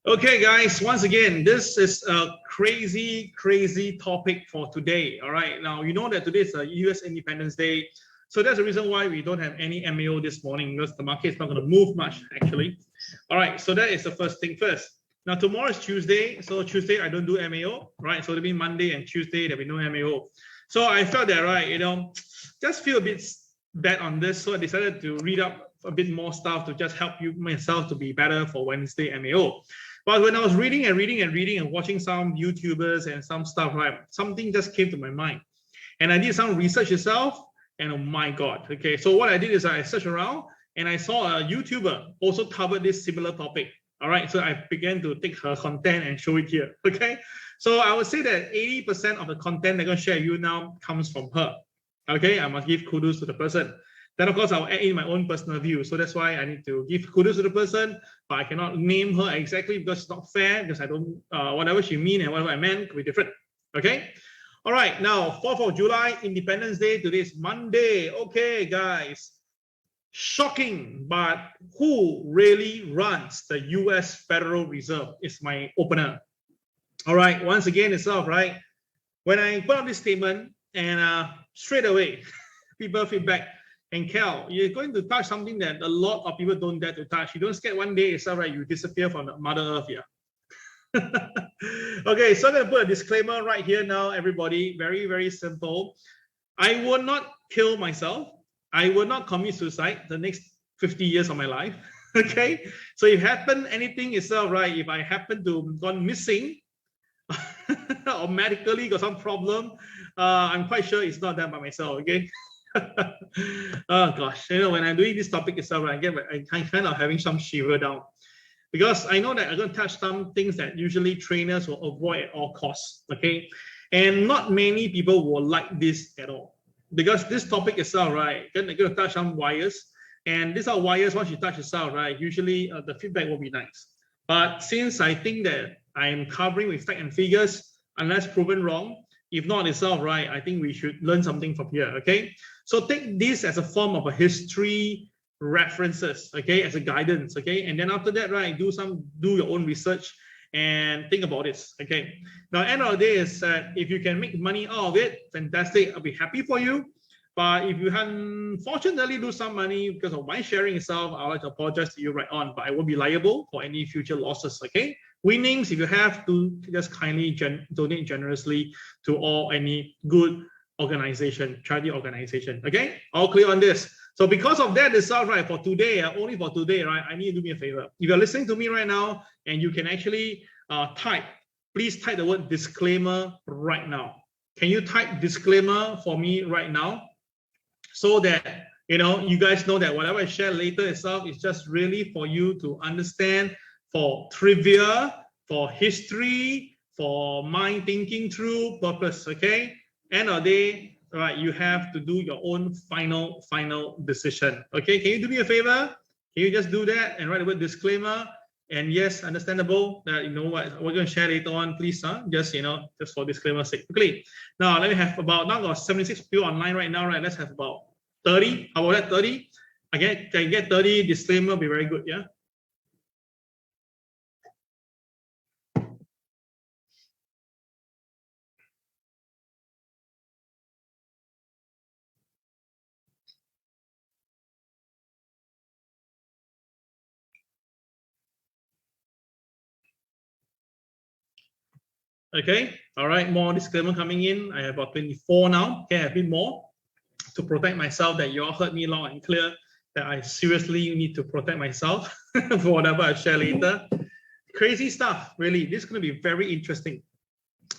Okay, guys, once again, this is a crazy topic for today. All right, now you know that today is a US Independence Day. So that's the reason why we don't have any MAO this morning, because the market is not going to move much, actually. All right, so that is the first thing first. Now, tomorrow is Tuesday. So Tuesday, I don't do MAO, right? So it'll be Monday and Tuesday, there'll be no MAO. So I felt that, right, just feel a bit bad on this. So I decided to read up a bit more stuff to just help you myself to be better for Wednesday MAO. But when I was reading and watching some YouTubers and some stuff, right, something just came to my mind. And I did some research itself, and oh my God. Okay, so what I did is I searched around and I saw a YouTuber also covered this similar topic. All right, so I began to take her content and show it here. Okay, so I would say that 80% of the content I'm going to share with you now comes from her. Okay, I must give kudos to the person. Then, of course, I'll add in my own personal view. So that's why I need to give kudos to the person, but I cannot name her exactly because it's not fair, because I don't, whatever she mean and whatever I meant could be different. Okay? All right, now, 4th of July, Independence Day. Today is Monday. Okay, guys. Shocking, but who really runs the US Federal Reserve is my opener. All right, once again itself, right? When I put out this statement, and straight away, people feedback, and Cal, you're going to touch something that a lot of people don't dare to touch. You don't scared one day itself, right? You disappear from the Mother Earth here. Okay, so I'm going to put a disclaimer right here now, everybody. Very simple. I will not kill myself. I will not commit suicide the next 50 years of my life. Okay, so if happen anything itself, right? If I happen to gone missing or medically got some problem, I'm quite sure it's not done by myself. Okay. Oh gosh, when I'm doing this topic itself, I kind of having some shiver down, because I know that I'm going to touch some things that usually trainers will avoid at all costs. Okay, and not many people will like this at all, because this topic itself, right, going to touch some wires, and these are wires. Once you touch itself, right, usually the feedback will be nice. But since I think that I'm covering with fact and figures, unless proven wrong, if not itself, right, I think we should learn something from here. Okay, so take this as a form of a history references, okay, as a guidance. Okay, and then after that, right, do your own research and think about this. Okay, now end of the day is that if you can make money out of it, fantastic, I'll be happy for you. But if you unfortunately lose some money because of my sharing itself, I'd like to apologize to you right on, but I won't be liable for any future losses. Okay, winnings, if you have to, just kindly donate generously to any good organization, charity organization. Okay, all clear on this. So because of that itself, right, for today, only for today, right, I need you to do me a favor. If you're listening to me right now and you can actually please type the word disclaimer right now. Can you type disclaimer for me right now? So that, you guys know that whatever I share later itself is just really for you to understand, for trivia, for history, for mind thinking through purpose. Okay, end of the day, right, you have to do your own final decision. Okay, can you do me a favor? Can you just do that and write the word disclaimer? And yes, understandable that what we're going to share later on, please, just just for disclaimer sake. Okay, now let me have about, now got 76 people online right now, right? Let's have about 30. How about that? 30? Again, can I get 30? Disclaimer, be very good. Yeah. Okay, all right, more disclaimer coming in. I have about 24 now. Okay, a bit more to protect myself, that you all heard me loud and clear, that I seriously need to protect myself for whatever I share later. Crazy stuff, really. This is going to be very interesting.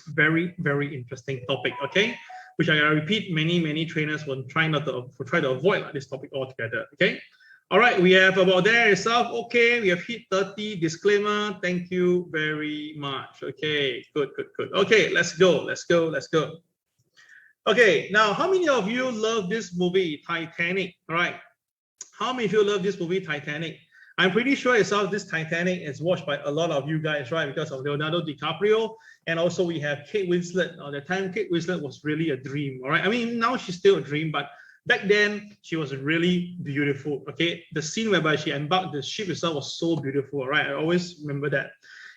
Very interesting topic, okay? Which I repeat, many trainers will try to avoid this topic altogether, okay? All right, we have about there itself. Okay, we have hit 30. Disclaimer. Thank you very much. Okay, good. Okay, let's go. Okay, now how many of you love this movie, Titanic? All right, how many of you love this movie, Titanic? I'm pretty sure itself this Titanic is watched by a lot of you guys, right? Because of Leonardo DiCaprio, and also we have Kate Winslet. At the time, Kate Winslet was really a dream, all right? I mean, now she's still a dream, but back then she was really beautiful. Okay, the scene whereby she embarked the ship itself was so beautiful. Right, I always remember that.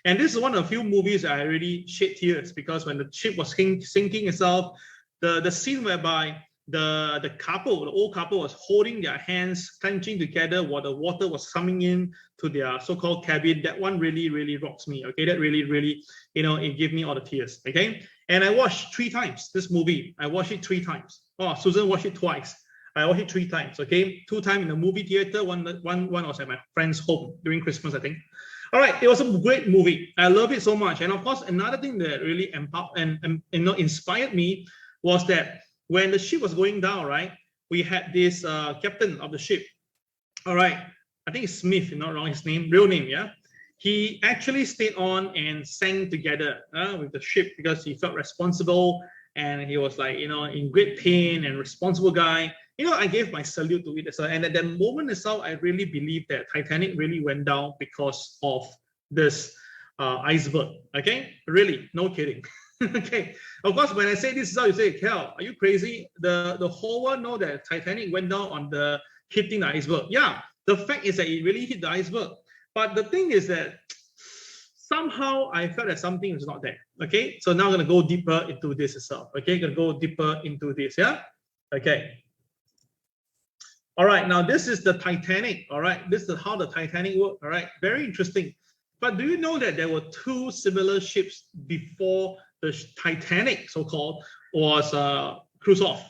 And this is one of the few movies that I really shed tears, because when the ship was sinking itself, the scene whereby the couple, the old couple, was holding their hands, clenching together while the water was coming in to their so-called cabin. That one really, really rocks me. Okay, that really, really, it gave me all the tears. Okay, and I watched 3 times this movie. I watched it 3 times. Oh, Susan watched it twice. I watched it 3 times. Okay, 2 times in the movie theater. One was at my friend's home during Christmas, I think. All right, it was a great movie. I love it so much. And of course, another thing that really inspired me was that when the ship was going down, right, we had this captain of the ship. All right, I think it's Smith, if I'm not wrong, his name, real name, yeah. He actually stayed on and sang together with the ship because he felt responsible, and he was like, in great pain, and responsible guy. I gave my salute to it as well. And at that moment itself, I really believe that Titanic really went down because of this iceberg. Okay, really, no kidding. Okay, of course, when I say this, you say, Kel, are you crazy? The whole world know that Titanic went down on the hitting the iceberg. Yeah, the fact is that it really hit the iceberg. But the thing is that somehow I felt that something is not there. Okay, so now I'm gonna go deeper into this itself. Okay, gonna go deeper into this. Yeah. Okay. All right. Now this is the Titanic. All right. This is how the Titanic worked. All right. Very interesting. But do you know that there were 2 similar ships before the Titanic, so-called, was cruise off?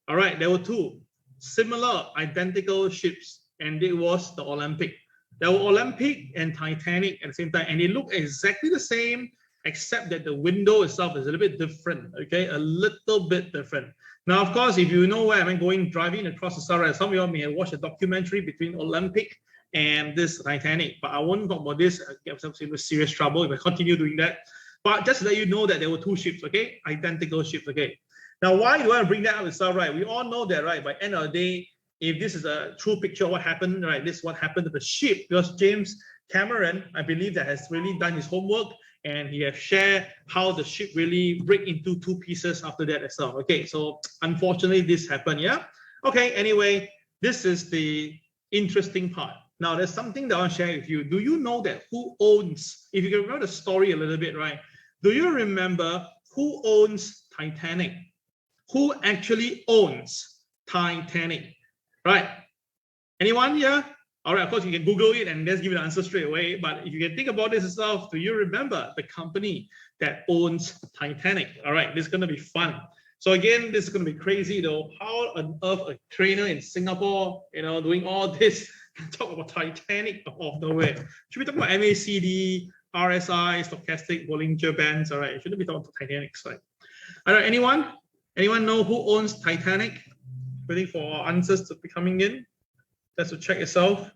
All right, there were 2 similar, identical ships, and it was the Olympic. There were Olympic and Titanic at the same time, and they look exactly the same, except that the window itself is a little bit different. Okay, a little bit different. Now, of course, if you know where I'm going, driving across the sunrise, some of you may have watched a documentary between Olympic and this Titanic, but I won't talk about this. I get myself into serious trouble if I continue doing that. But just to let you know that there were 2 ships, okay, identical ships, okay. Now, why do I bring that up itself, right? We all know that, right? By the end of the day, if this is a true picture of what happened, right? This is what happened to the ship, because James Cameron, I believe, that has really done his homework, and he has shared how the ship really break into 2 pieces after that as well. Okay, so unfortunately, this happened, yeah. Okay, anyway, this is the interesting part. Now, there's something that I want to share with you. Do you know that who owns, if you can remember the story a little bit, right? Do you remember who owns Titanic? Who actually owns Titanic? Right? Anyone here? All right, of course, you can Google it and just give the answer straight away. But if you can think about this yourself, do you remember the company that owns Titanic? All right, this is going to be fun. So again, this is going to be crazy though. How on earth a trainer in Singapore, doing all this, talk about Titanic off nowhere? Should we talk about MACD, RSI, stochastic, Bollinger Bands? All right, shouldn't be talking about Titanic, right? All right, anyone know who owns Titanic? Waiting for answers to be coming in. Just to check yourself.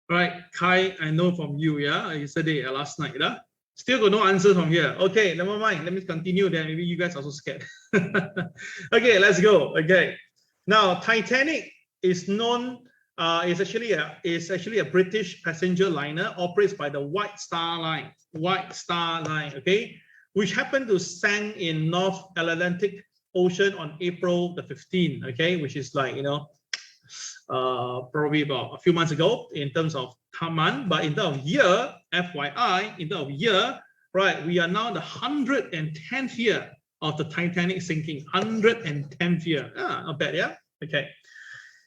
Right, Kai, I know from you, yeah, yesterday, last night, yeah. Still got no answers from here. Okay, never mind. Let me continue then. Maybe you guys are also scared. Okay, let's go. Okay. Now, Titanic is known, is actually a British passenger liner, operates by the White Star Line. White Star Line, okay, which happened to sink in North Atlantic Ocean on April the 15th, okay, which is like, probably about a few months ago in terms of month, but in terms of year, FYI, in terms of year, right, we are now the 110th year of the Titanic sinking. 110th year. Not bad, yeah? Okay.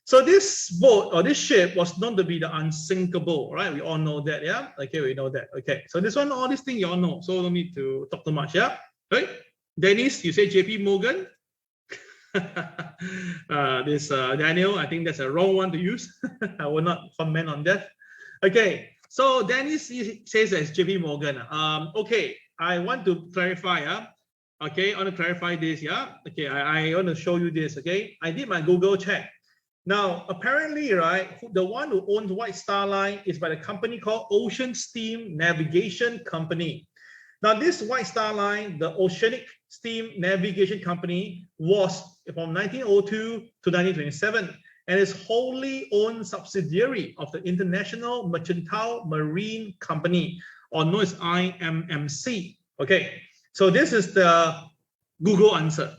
So this boat or this ship was known to be the unsinkable, right? We all know that, yeah? Okay, we know that. Okay. So this one, all these things you all know. So no need to talk too much, yeah? Right? Dennis, you say JP Morgan? Daniel, I think that's a wrong one to use. I will not comment on that. Okay, so Dennis says that it's JP Morgan. Okay, I want to clarify. Okay, I want to clarify this. Yeah. Okay, I want to show you this. Okay, I did my Google check. Now, apparently, right, the one who owns White Star Line is by the company called Ocean Steam Navigation Company. Now, this White Star Line, the Oceanic Steam Navigation Company, was from 1902 to 1927, and is wholly owned subsidiary of the International Mercantile Marine Company, or known as IMMC. Okay, so this is the Google answer.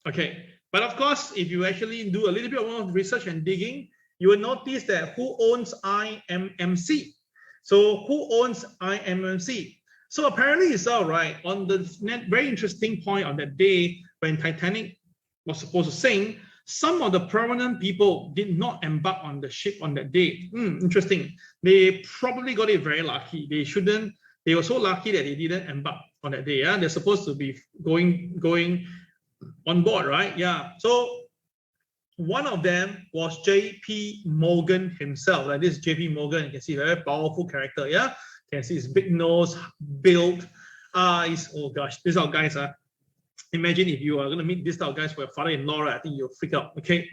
Okay, but of course, if you actually do a little bit of research and digging, you will notice that who owns IMMC. So who owns IMMC? So apparently it's all right. On the very interesting point on that day when Titanic was supposed to sink, some of the prominent people did not embark on the ship on that day. Interesting. They probably got it very lucky. They shouldn't. They were so lucky that they didn't embark on that day. Yeah, they're supposed to be going on board, right? Yeah. So one of them was J.P. Morgan himself. Like this J.P. Morgan, you can see very powerful character. Yeah, you can see his big nose, built. Oh gosh, these are guys. Imagine if you are going to meet this type of guys for your father-in-law, right? I think you'll freak out. Okay.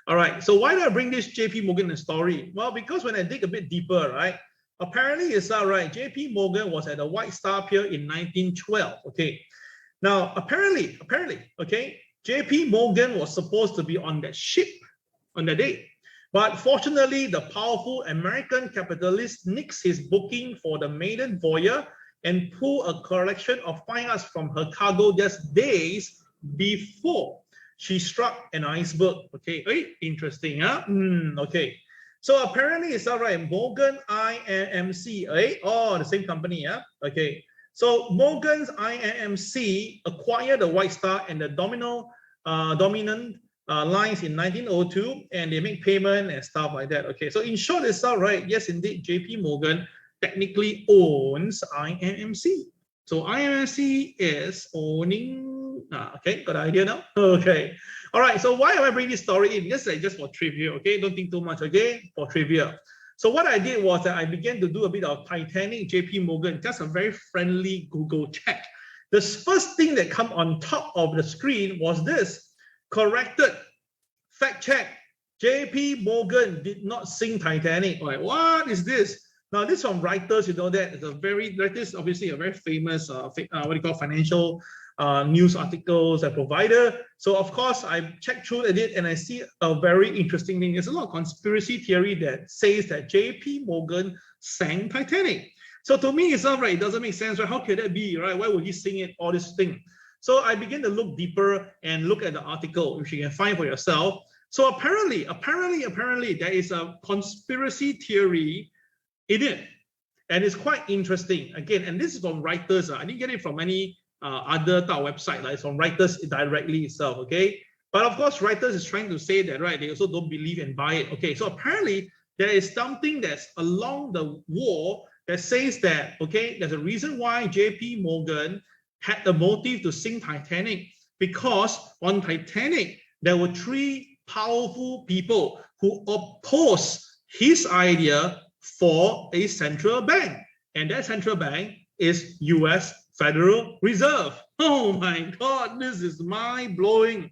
All right. So why do I bring this J.P. Morgan in the story? Well, because when I dig a bit deeper, right? Apparently, it's all right. J.P. Morgan was at the White Star Pier in 1912. Okay. Now, apparently, okay, J.P. Morgan was supposed to be on that ship on that day. But fortunately, the powerful American capitalist nixed his booking for the maiden voyage and pulled a collection of fine arts from her cargo just days before she struck an iceberg. Okay, interesting, huh? Okay. So apparently it's all right. Morgan IMMC, the same company, yeah? Okay. So Morgan's IMMC acquired the White Star and the dominant lines in 1902, and they make payment and stuff like that. Okay. So in short, it's all right. Yes, indeed, J.P. Morgan technically owns IMMC. So IMMC is owning. Okay, got the idea now? Okay. All right. So why am I bringing this story in? Just for trivia. Okay, don't think too much. Okay, for trivia. So what I did was that I began to do a bit of Titanic, J.P. Morgan, just a very friendly Google check. The first thing that come on top of the screen was this: corrected, fact check. J.P. Morgan did not sink Titanic. All right, what is this? Now, this from Reuters, you know that it's Reuters, obviously a very famous, financial news articles provider. So of course, I checked through it and I see a very interesting thing. There's a lot of conspiracy theory that says that J.P. Morgan sank Titanic. So to me, it's not right. It doesn't make sense, right? How can that be, right? Why would he sing it, all this thing? So I began to look deeper and look at the article, which you can find for yourself. So apparently, there is a conspiracy theory in it. And it's quite interesting. Again, and this is from Reuters. I didn't get it from any other website. It's from Reuters directly itself, okay? But of course, Reuters is trying to say that, right, they also don't believe and buy it. Okay, so apparently there is something that's along the wall that says that, okay, there's a reason why J.P. Morgan had the motive to sink Titanic, because on Titanic, there were three powerful people who opposed his idea for a central bank. And that central bank is U.S. Federal Reserve. Oh my God, this is mind-blowing.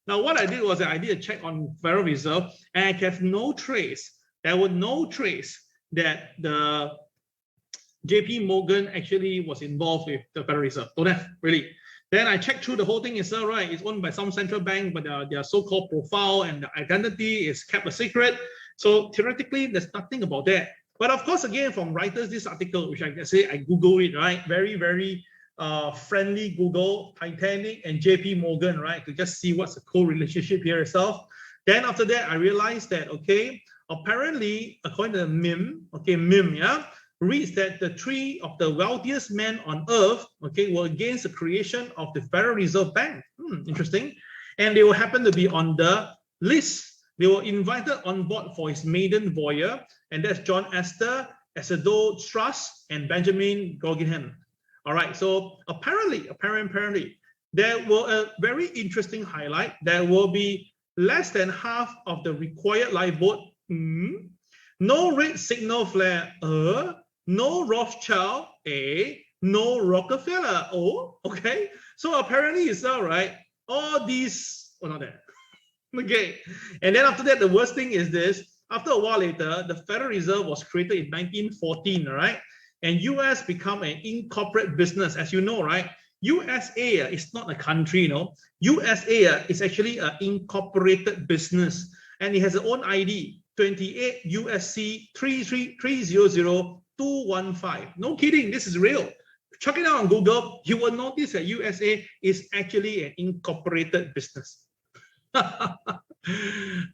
Now, what I did was I did a check on Federal Reserve, and I have no trace. There was no trace that the J.P. Morgan actually was involved with the Federal Reserve. Don't have, really. Then I checked through the whole thing. It's all right. It's owned by some central bank, but their so-called profile and the identity is kept a secret. So theoretically, there's nothing about that. But of course, again, from Reuters, this article, which I can say I Google it, right? Very, very friendly Google, Titanic and J.P. Morgan, right? To just see what's the co-relationship here itself. Then after that, I realized that, okay, apparently, according to the MIM, okay, MIM, yeah, reads that the three of the wealthiest men on earth, okay, were against the creation of the Federal Reserve Bank. Interesting. And they will happen to be on the list. They were invited on board for his maiden voyage, and that's John Astor, Isidore Strass, and Benjamin Guggenheim. All right, so apparently, there were a very interesting highlight. There will be less than half of the required lifeboat. No red signal flare. No Rothschild. No Rockefeller. Okay. So apparently it's all right. All these, not that. Okay. And then after that, the worst thing is this. After a while later, the Federal Reserve was created in 1914, right? And US become an incorporate business, as you know, right? USA is not a country, USA is actually an incorporated business. and it has its own ID, 28 USC 333000215. No kidding, this is real. Check it out on Google. You will notice that USA is actually an incorporated business.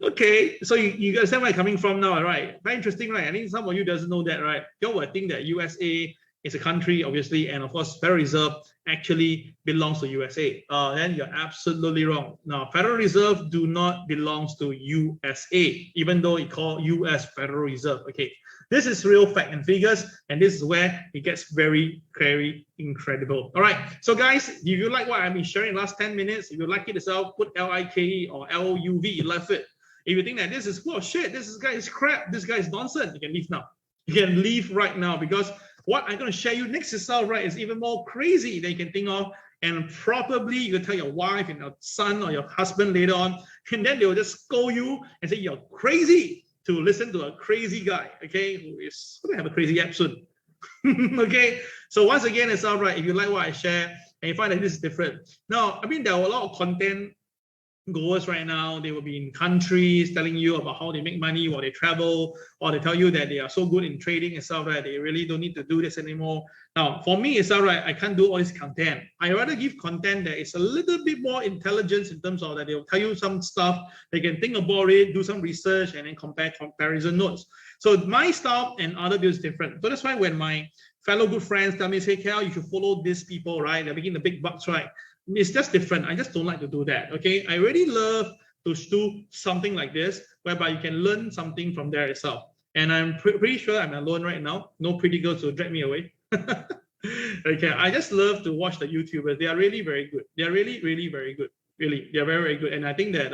Okay, so you understand where I'm coming from now, right? Very interesting, right? I think some of you doesn't know that, right? You will think that USA is a country, obviously, and of course, Federal Reserve actually belongs to USA. Then you're absolutely wrong. Now, Federal Reserve do not belongs to USA, even though it called US Federal Reserve. Okay, this is real fact and figures, and this is where it gets very, very incredible. All right, so guys, if you like what I've been sharing in the last 10 minutes, if you like it yourself, put LIKE or LUV, left it. If you think that this is, well, shit, this guy is crap, this guy is nonsense, you can leave now. You can leave right now, because what I'm going to share you next itself, right, is even more crazy than you can think of. And probably you can tell your wife and your son or your husband later on, and then they will just scold you and say you're crazy to listen to a crazy guy, okay, who is going to have a crazy app soon. Okay, so once again, it's all right if you like what I share and you find that this is different. Now, I mean, there are a lot of content goers right now. They will be in countries telling you about how they make money while they travel, or they tell you that they are so good in trading and stuff, right? They really don't need to do this anymore. Now, for me, it's all right. I can't do all this content. I rather give content that is a little bit more intelligence in terms of that they'll tell you some stuff. They can think about it, do some research, and then compare comparison notes. So my style and other views is different. So that's why when my fellow good friends tell me, say, Kel, you should follow these people, right? They're making the big bucks, right? It's just different. I just don't like to do that. Okay, I really love to do something like this, whereby you can learn something from there itself. And I'm pretty sure I'm alone right now. No pretty girls to drag me away. Okay, I just love to watch the YouTubers. They are really very good. They are really, really very good. Really, they are very, very good. And I think that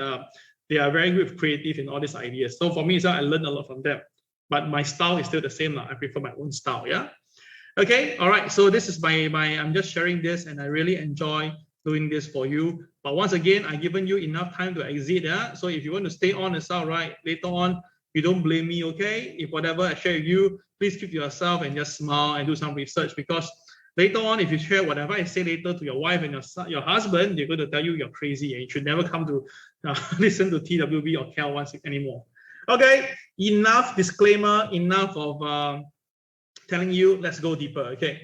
they are very good, creative in all these ideas. So for me, so I learned a lot from them. But my style is still the same now. I prefer my own style. Yeah. Okay. All right. So this is I'm just sharing this, and I really enjoy doing this for you. But once again, I've given you enough time to exit. Yeah? So if you want to stay on, it's all right. Later on, you don't blame me, okay? If whatever I share with you, please keep to yourself and just smile and do some research, because later on, if you share whatever I say later to your wife and your husband, they're going to tell you you're crazy and you should never come to listen to TWB or Cal once anymore. Okay, enough disclaimer, enough of telling you, let's go deeper, okay?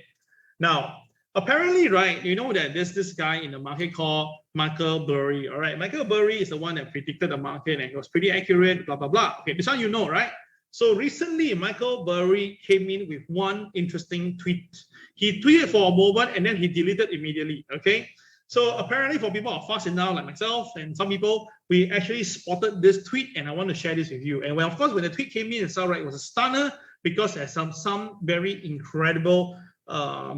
Now, apparently, right, you know that there's this guy in the market called Michael Burry, all right? Michael Burry is the one that predicted the market, and it was pretty accurate, blah, blah, blah. Okay, this one you know, right? So recently, Michael Burry came in with one interesting tweet. He tweeted for a moment, and then he deleted immediately, okay? So apparently, for people who are fast enough, like myself and some people, we actually spotted this tweet, and I want to share this with you. And when, of course, when the tweet came in, it's all right, it was a stunner, because there's some very incredible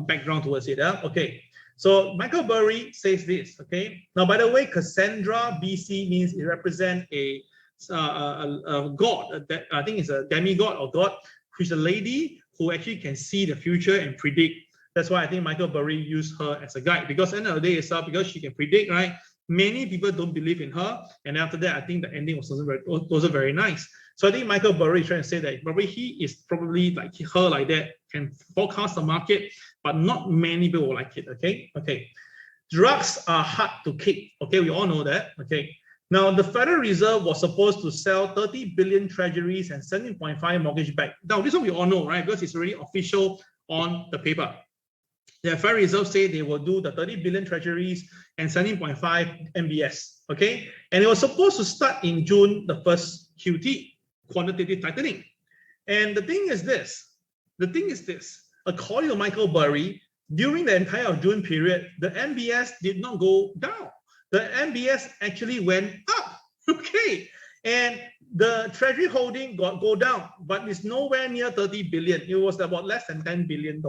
background towards it. Okay, so Michael Burry says this. Okay, now by the way, Cassandra BC means it represents a god. I think it's a demigod or god, who's a lady who actually can see the future and predict. That's why I think Michael Burry used her as a guide, because at the end of the day itself, because she can predict, right? Many people don't believe in her, and after that, I think the ending was also very nice. So I think Michael Burry is trying to say that probably he is probably like her, like that, can forecast the market, but not many people will like it. Okay, okay. Drugs are hard to kick. Okay, we all know that. Okay. Now the Federal Reserve was supposed to sell 30 billion treasuries and 17.5 mortgage backed. Now this one we all know, right? Because it's already official on the paper. The Federal Reserve say they will do the 30 billion treasuries and 17.5 MBS. Okay, and it was supposed to start in June, the first QT, quantitative tightening. And the thing is this. According to Michael Burry, during the entire June period, the MBS did not go down. The MBS actually went up. Okay, and the treasury holding go down, but it's nowhere near 30 billion. It was about less than $10 billion.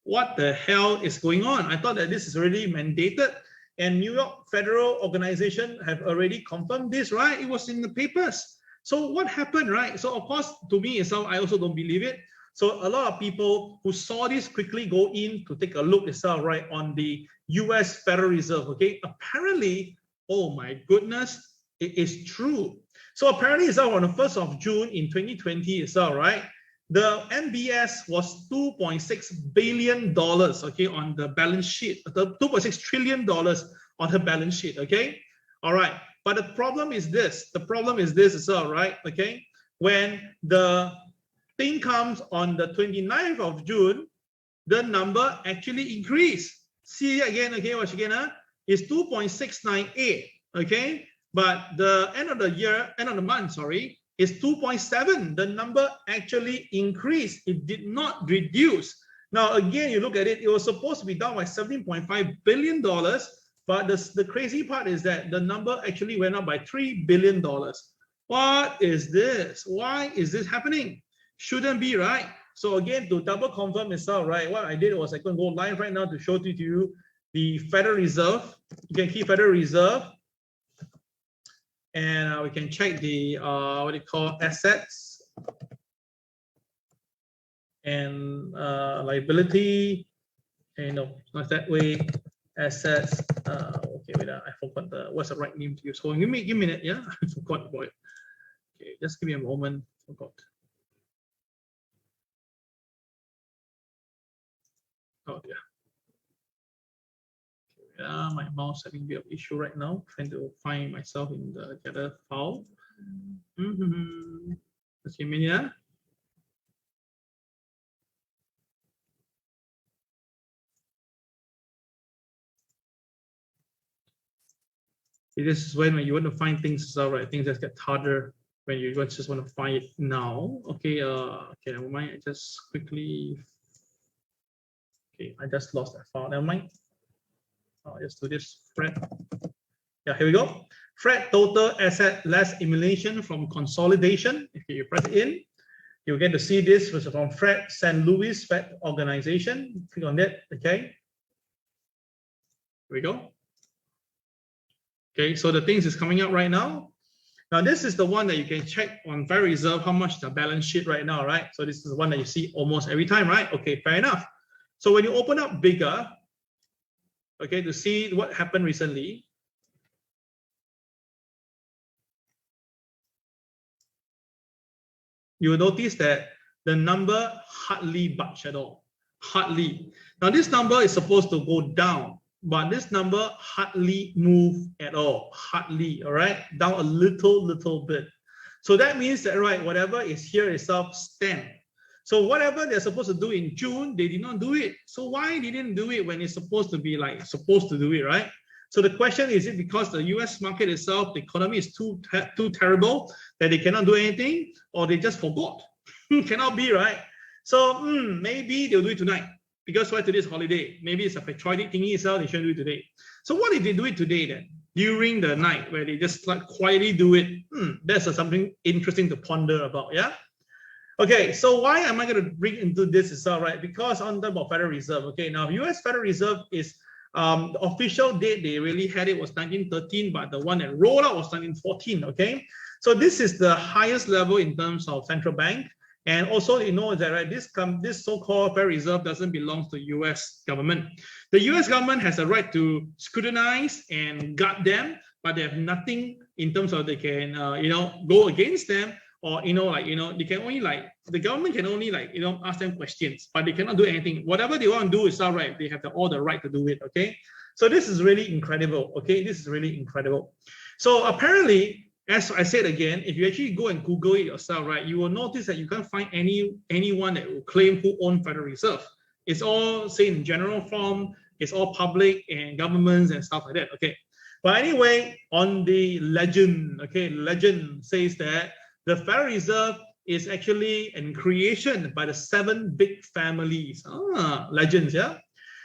What the hell is going on? I thought that this is already mandated, and New York Federal Organization have already confirmed this, right? It was in the papers. So what happened, right? So of course, to me itself, I also don't believe it. So a lot of people who saw this quickly go in to take a look itself, right, on the US Federal Reserve, okay? Apparently, oh my goodness, it is true. So apparently itself on the 1st of June in 2020 itself, right? The MBS was $2.6 billion, okay, on the balance sheet, the $2.6 trillion on her balance sheet, okay? All right. But the problem is this. The problem is this as well, right? Okay. When the thing comes on the 29th of June, the number actually increased. See again, okay, once again, is 2.698, okay? But the end of the year, end of the month, sorry, is 2.7. The number actually increased. It did not reduce. Now, again, you look at it, it was supposed to be down by $17.5 billion, but the crazy part is that the number actually went up by $3 billion. What is this? Why is this happening? Shouldn't be, right? So again, to double confirm itself, right, what I did was I can go live right now to show to you the Federal Reserve. You can keep Federal Reserve, and we can check the what do you call assets and liability. Okay, no, not that way. Assets. Okay, wait, I forgot what's the right name to use. So give me a minute. Yeah, I forgot about it. Okay, just give me a moment. Forgot. Oh yeah. Okay, my mouse having a bit of issue right now. Trying to find myself in the other file. Just give me a minute. This is when you want to find things, right? Things that get harder when you just want to find it now. Okay, okay, never mind. I just quickly. Okay, I just lost that file. Never mind. I'll just do this. Fred. Yeah, here we go. Fred total asset less elimination from consolidation. If you press it in, you'll get to see this was from Fred St. Louis Fed organization. Click on that. Okay. Here we go. Okay, so the things is coming out right now. Now this is the one that you can check on Federal Reserve how much the balance sheet right now, right? So this is the one that you see almost every time, right? Okay, fair enough. So when you open up bigger, okay, to see what happened recently, you will notice that the number hardly budged at all. Hardly. Now this number is supposed to go down, but this number hardly moved at all. Hardly, all right? Down a little bit. So that means that, right, whatever is here itself stand. So whatever they're supposed to do in June, they did not do it. So why they didn't do it when it's supposed to be like supposed to do it, right? So the question is it because the US market itself, the economy is too terrible that they cannot do anything, or they just forgot? Cannot be, right? So maybe they'll do it tonight because why today's holiday? Maybe it's a patriotic thingy itself, they shouldn't do it today. So what if they do it today then? During the night where they just like quietly do it? That's something interesting to ponder about, yeah? Okay, so why am I going to bring into this itself, right? Because on the Federal Reserve, okay, now US Federal Reserve is the official date they really had it was 1913, but the one that rolled out was 1914, okay? So this is the highest level in terms of central bank. And also, you know that, right, this so-called Federal Reserve doesn't belong to US government. The US government has a right to scrutinize and guard them, but they have nothing in terms of they can, go against them. Or, they can only the government can only ask them questions, but they cannot do anything. Whatever they want to do is all right. They have all the right to do it, okay? So this is really incredible, okay? This is really incredible. So apparently, as I said again, if you actually go and Google it yourself, right, you will notice that you can't find anyone that will claim who owns Federal Reserve. It's all, say, in general form. It's all public and governments and stuff like that, okay? But anyway, on the legend, okay, legend says that the Federal Reserve is actually a creation by the 7 big families. Legends, yeah?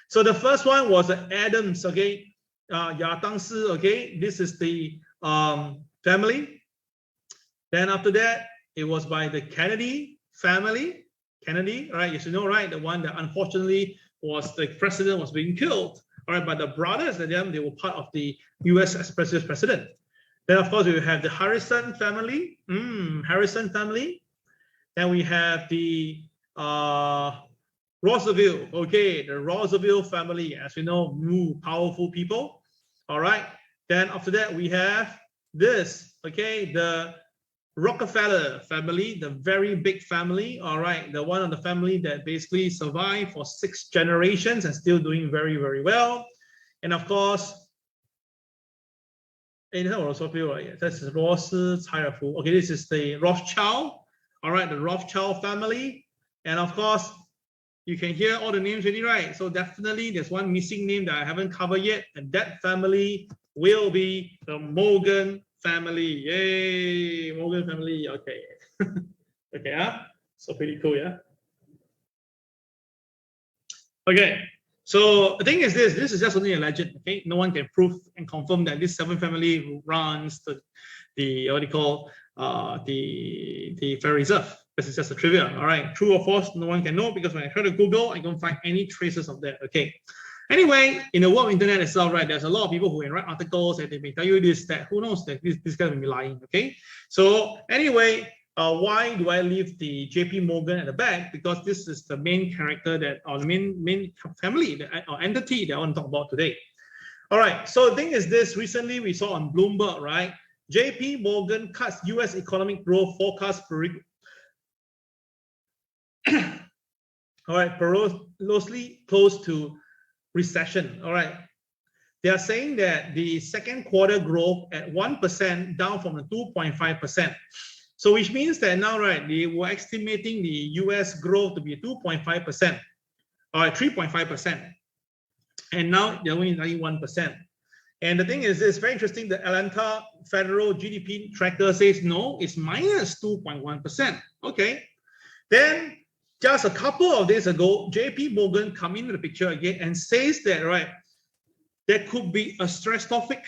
So the first one was the Adams, okay? Yatangsi, okay? This is the family. Then after that, it was by the Kennedy family. Kennedy, right? You should know, right? The one that unfortunately was the president was being killed. All right, but the brothers and them, they were part of the US president. Then, of course, we have the Harrison family. Harrison family. Then we have the Roosevelt. Okay, the Roosevelt family. As we know, powerful people. All right. Then after that, we have this. Okay, the Rockefeller family, the very big family. All right, the one of the family that basically survived for 6 generations and still doing very, very well. And of course, right? This is Okay, this is the Rothschild. All right, the Rothschild family. And of course, you can hear all the names already, right? So definitely there's one missing name that I haven't covered yet. And that family will be the Morgan family. Yay, Morgan family. Okay. Okay, so pretty cool, yeah. Okay, so the thing is this is just only a legend. Okay, no one can prove and confirm that this seven family runs the what do you call the Federal Reserve. This is just a trivia. All right, true or false, no one can know, because when I try to Google, I don't find any traces of that. Okay. Anyway, in the world of internet itself, right, there's a lot of people who can write articles and they may tell you this, that, who knows that this guy may be lying. Okay. So anyway, why do I leave the JP Morgan at the back? Because this is the main character that, or the main family or entity that I want to talk about today. All right, so the thing is this, recently we saw on Bloomberg, right? JP Morgan cuts US economic growth forecast all right, perilously close to recession. All right. They are saying that the second quarter growth at 1% down from the 2.5%. So which means that now, right, they were estimating the US growth to be 2.5%, or 3.5%. And now they're only 91%. And the thing is, it's very interesting. The Atlanta Federal GDP Tracker says, no, it's minus 2.1%. Okay. Then just a couple of days ago, JP Morgan come into the picture again and says that, right, there could be a stratospheric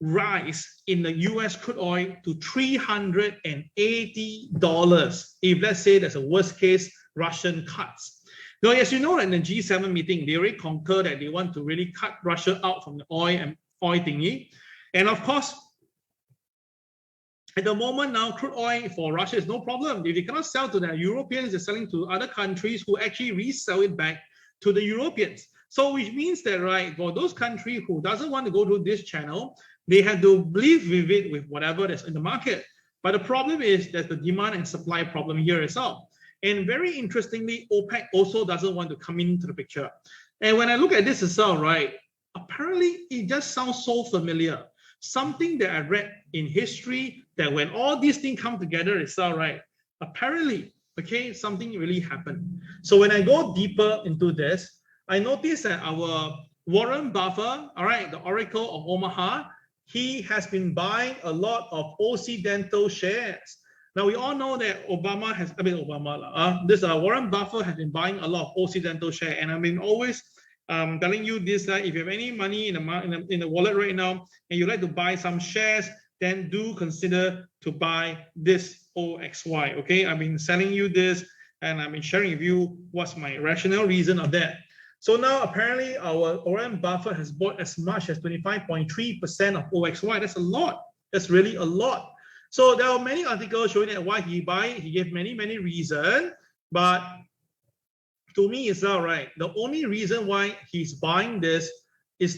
rise in the US crude oil to $380 if, let's say, there's a worst case Russian cuts. Now, as you know, in the G7 meeting, they already concurred that they want to really cut Russia out from the oil thingy. And of course, at the moment now, crude oil for Russia is no problem. If they cannot sell to the Europeans, they're selling to other countries who actually resell it back to the Europeans. So which means that, right, for those countries who doesn't want to go through this channel, they have to live with it with whatever that's in the market. But the problem is that the demand and supply problem here as well. And very interestingly, OPEC also doesn't want to come into the picture. And when I look at this itself, right, apparently it just sounds so familiar. Something that I read in history, that when all these things come together itself, right, apparently, okay, something really happened. So when I go deeper into this, I noticed that our Warren Buffett, all right, the Oracle of Omaha, he has been buying a lot of Occidental shares. Now we all know that Warren Buffett has been buying a lot of Occidental shares, and I've been always telling you this, that if you have any money in the wallet right now and you like to buy some shares, then do consider to buy this OXY. Okay, I've been selling you this and I've been sharing with you what's my rational reason of that. So now apparently our Warren Buffett has bought as much as 25.3% of OXY. That's a lot. That's really a lot. So there are many articles showing that why he buy. He gave many reasons, but to me it's all right. The only reason why he's buying this is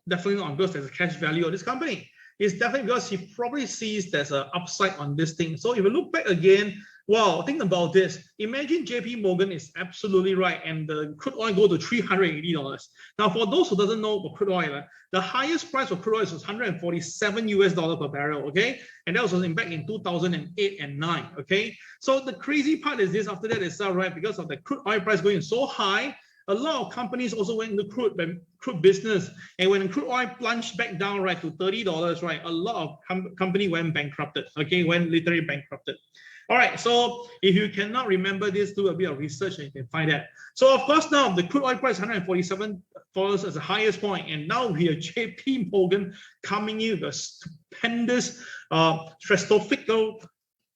definitely not because there's a cash value of this company. It's definitely because he probably sees there's an upside on this thing. So if you look back again, wow, think about this. Imagine JP Morgan is absolutely right and the crude oil go to $380. Now, for those who doesn't know about crude oil, the highest price for crude oil was $147 per barrel, okay? And that was back in 2008 and 9, okay? So the crazy part is this, after that it's all right, because of the crude oil price going so high, a lot of companies also went into crude business. And when crude oil plunged back down, right, to $30, right, a lot of company went bankrupted, okay, went literally bankrupted. All right, so if you cannot remember this, do a bit of research and you can find that. So of course now the crude oil price $147 as the highest point, and now we have JP Morgan coming in with a stupendous stratospheric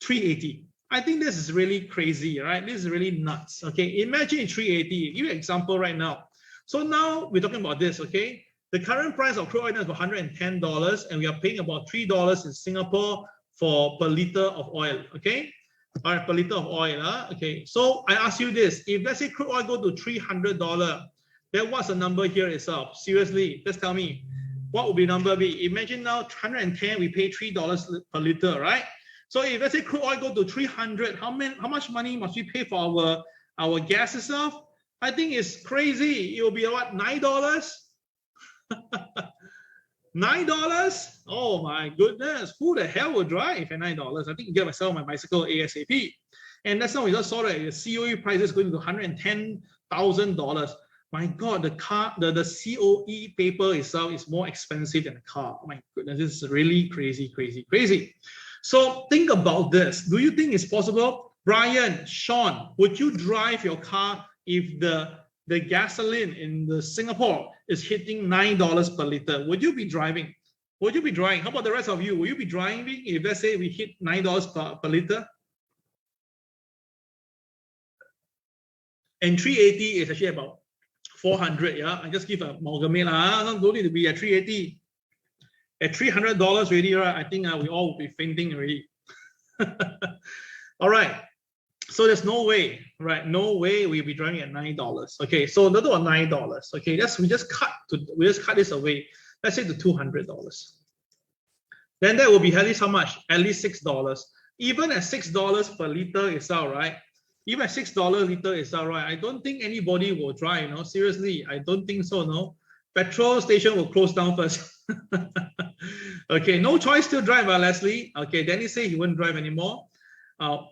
380. I think this is really crazy, right? This is really nuts. Okay, imagine 380. Give you an example right now. So now we're talking about this, okay? The current price of crude oil is $110, and we are paying about $3 in Singapore per liter of oil, okay? All right, per liter of oil. Okay, so I ask you this. If let's say crude oil go to $300, then what's the number here itself? Seriously, just tell me. What would the number be? Imagine now 110, we pay $3 per liter, right? So if let's say crude oil go to 300, how much money must we pay for our gas itself? I think it's crazy. It will be what, $9? $9? Oh my goodness, who the hell will drive at $9? I think you get myself my bicycle ASAP. And that's how we just saw that the COE price is going to $110,000. My God, the car, the COE paper itself is more expensive than the car. Oh my goodness, this is really crazy, crazy, crazy. So think about this. Do you think it's possible? Brian, Sean, would you drive your car if the gasoline in the Singapore is hitting $9 per liter? Would you be driving? Would you be driving? How about the rest of you? Will you be driving if, let's say, we hit $9 per liter? And 380 is actually about 400. Yeah, I just give a amalgamate. Don't need to be at 380. At $300 already, right? I think we all will be fainting already. All right. So there's no way, right? No way we'll be driving at $9. Okay, so another one $9. Okay, we just cut this away. Let's say to $200. Then that will be at least how much? At least $6. Even at $6 per liter itself, right? Even at $6 liter itself, right? I don't think anybody will drive. No, seriously, I don't think so. No, petrol station will close down first. Okay, no choice to drive, Leslie. Okay, Danny say he won't drive anymore.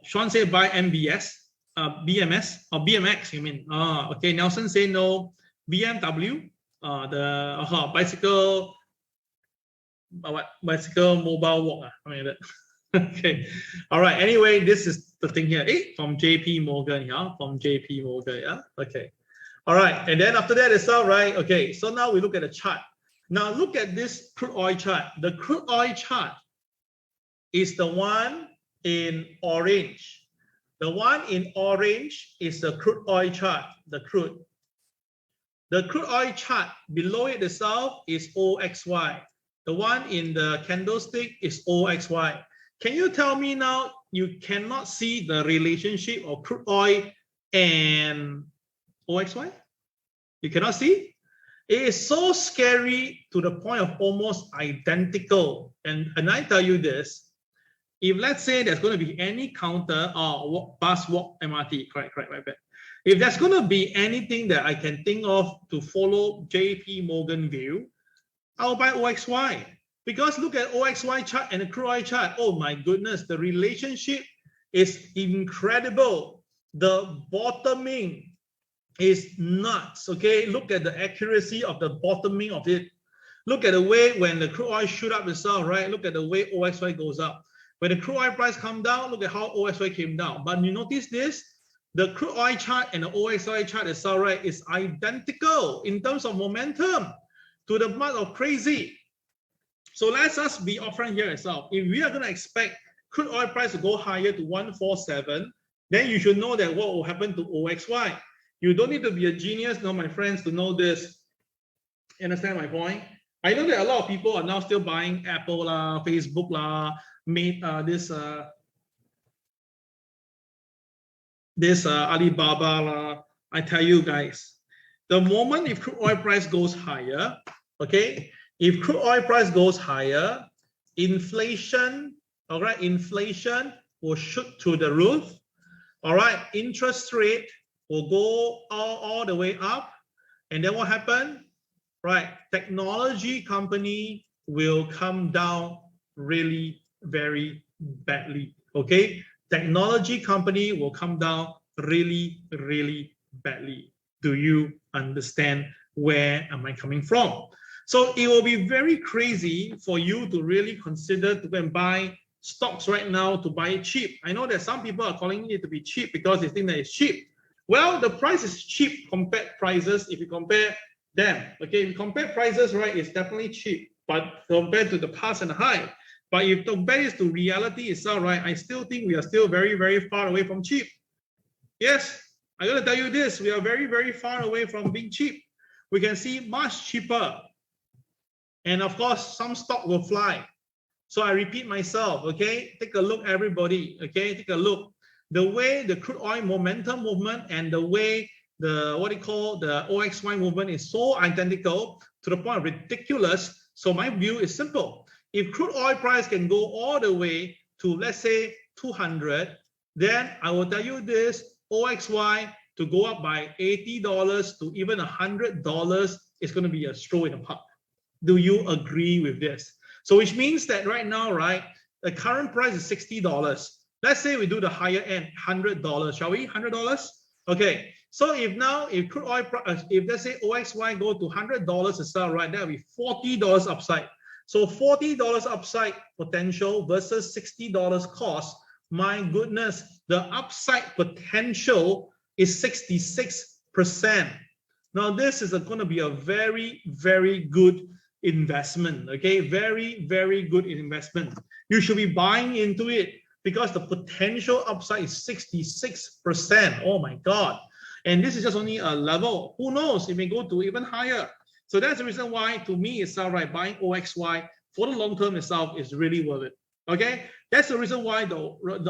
Sean say buy BMS or BMX, you mean? Okay, Nelson say no. BMW, the bicycle, bicycle mobile walk. I mean that. Okay, all right. Anyway, this is the thing here. From JP Morgan, yeah, from JP Morgan, yeah. Okay, all right. And then after that, it's all right. Okay, so now we look at the chart. Now look at this crude oil chart. The crude oil chart is the one in orange. The one in orange is the crude oil chart, the crude. The crude oil chart below it itself is OXY. The one in the candlestick is OXY. Can you tell me now, you cannot see the relationship of crude oil and OXY? You cannot see? It is so scary to the point of almost identical. And I tell you this, if let's say there's going to be any counter or bus, walk, MRT, correct, right back. If there's going to be anything that I can think of to follow JP Morgan view, I'll buy OXY. Because look at OXY chart and the crude oil chart. Oh my goodness, the relationship is incredible. The bottoming is nuts. Okay, look at the accuracy of the bottoming of it. Look at the way when the crude oil shoot up itself, right? Look at the way OXY goes up. When the crude oil price come down, look at how OXY came down. But you notice this, the crude oil chart and the OXY chart itself, right, is identical in terms of momentum to the amount of crazy. So let's just be upfront here itself. If we are going to expect crude oil price to go higher to 147, then you should know that what will happen to OXY. You don't need to be a genius, no, my friends, to know this. You understand my point? I know that a lot of people are now still buying Apple, Facebook, this Alibaba. I tell you guys, the moment if crude oil price goes higher, okay, if crude oil price goes higher, inflation, all right, inflation will shoot through the roof. All right, interest rate will go all the way up. And then what happened? Right, technology company will come down really very badly. Okay, technology company will come down really, really badly. Do you understand where am I coming from? So it will be very crazy for you to really consider to go and buy stocks right now to buy it cheap. I know that some people are calling it to be cheap because they think that it's cheap. Well, the price is cheap compared prices if you compare them. Okay, if you compare prices, right, it's definitely cheap, but compared to the past and the high. But if you compare this to reality itself, right, I still think we are still very, very far away from cheap. Yes, I'm going to tell you this, we are very, very far away from being cheap. We can see much cheaper. And of course, some stock will fly. So I repeat myself, okay? Take a look, everybody, okay? Take a look. The way the crude oil momentum movement and the way the, what do you call, the OXY movement is so identical to the point of ridiculous. So my view is simple. If crude oil price can go all the way to, let's say, 200, then I will tell you this, OXY to go up by $80 to even $100 is going to be a stroll in the park. Do you agree with this? So which means that right now, right, the current price is $60. Let's say we do the higher end, $100, shall we? $100? Okay. So if crude oil price, if let's say OXY go to $100 a sell, right, that will be $40 upside. So $40 upside potential versus $60 cost. My goodness, the upside potential is 66%. Now this is going to be a very, very good investment. Okay, very, very good investment. You should be buying into it because the potential upside is 66%. Oh my God. And this is just only a level. Who knows? It may go to even higher. So that's the reason why, to me, itself, right, buying OXY for the long term itself is really worth it. Okay, that's the reason why the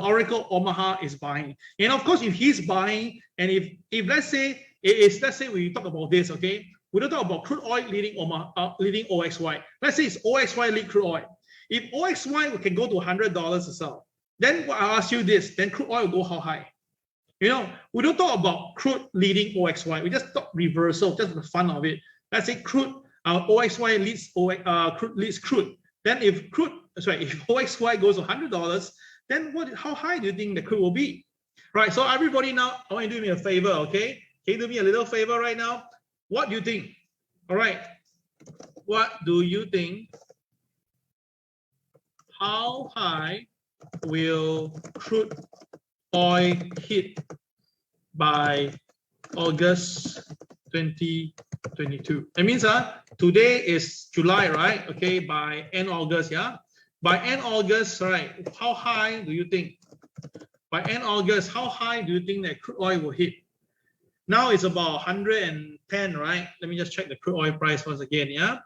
Oracle Omaha is buying. And of course, if he's buying, and if let's say we talk about this, okay, we don't talk about crude oil leading OXY. Let's say it's OXY lead crude oil. If OXY can go to $100 a sell, then I'll ask you this: then crude oil will go how high? You know, we don't talk about crude leading OXY. We just talk reversal, just for the fun of it. Let's say OXY leads crude. Then if OXY goes to $100, then how high do you think the crude will be? Right. So everybody now, I want you to do me a favor, okay? Can you do me a little favor right now? What do you think? All right. What do you think? How high will crude oil hit by August 2022? That means today is July, right? Okay, by end August, yeah? By end August, right? How high do you think? By end August, how high do you think that crude oil will hit? Now it's about 110, right? Let me just check the crude oil price once again, yeah?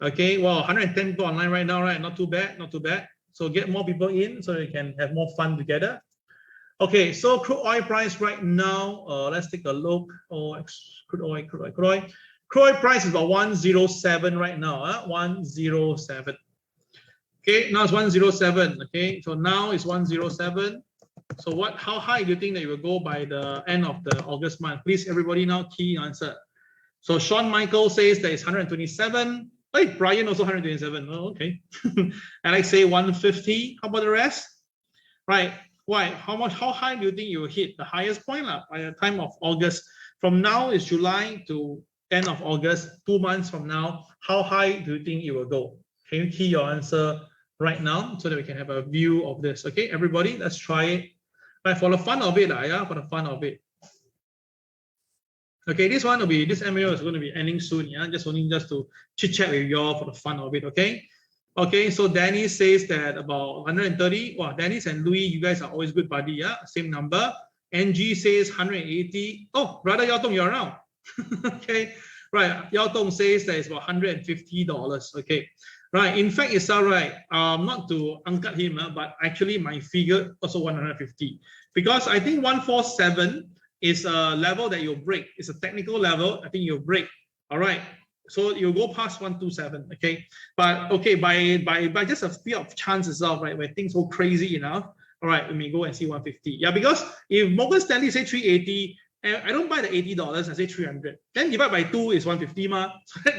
Okay, well, 110 people online right now, right? Not too bad, not too bad. So get more people in so we can have more fun together. Okay, so crude oil price right now, let's take a look. Crude oil price is about 107 right now, 107. Okay, now it's 107. Okay, so now it's 107. So how high do you think that it will go by the end of the August month? Please, everybody now key answer. So Sean Michael says that it's 127. Hey, Brian also 127. Oh, okay. Alex say 150. How about the rest? Right. Why? How high do you think you will hit the highest point by the time of August? From now is July to end of August, 2 months from now. How high do you think it will go? Can you key your answer right now so that we can have a view of this? Okay, everybody, let's try it. Right, for the fun of it, yeah, for the fun of it. Okay, this MAO is going to be ending soon, yeah, just to chit chat with y'all for the fun of it. Okay. Okay, so Danny says that about 130. Wow, Dennis and Louis, you guys are always good buddy, yeah? Same number. NG says 180. Oh, brother Yao Tong, you're around. Okay, right. Yao Tong says that it's about $150. Okay, right. In fact, it's all right. Not to uncut him, but actually my figure also 150 because I think 147 is a level that you'll break. It's a technical level. I think you'll break. All right. So you go past 127, okay? But okay, by just a few of chances of right, when things go crazy enough, all right, we may go and see 150. Yeah, because if Morgan Stanley say 380, I don't buy the $80, I say 300. Then divide by 2 is 150, ma.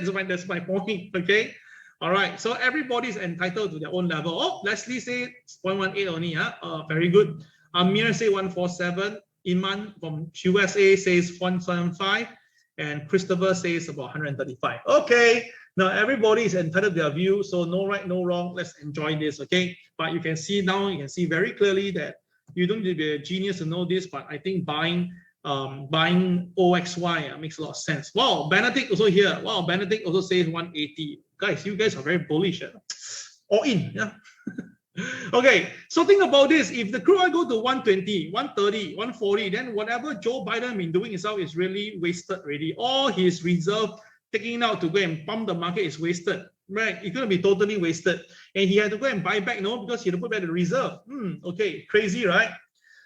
So that's my point, okay? All right, so everybody is entitled to their own level. Oh, Leslie say 118 only, very good. Amir say 147. Iman from USA says 175. And Christopher says about 135. Okay, now everybody is entitled to their view, so no right, no wrong. Let's enjoy this, okay? But you can see now, you can see very clearly that you don't need to be a genius to know this, but I think buying OXY makes a lot of sense. Wow, Benedict also here. Wow, Benedict also says 180. Guys, you guys are very bullish. All in, yeah. Okay, so think about this. If the crude oil go to 120, 130, 140, then whatever Joe Biden been doing himself is really wasted already. All his reserve taking out to go and pump the market is wasted, right? It's going to be totally wasted. And he had to go and buy back, no, because he had to put back the reserve. Okay, crazy, right?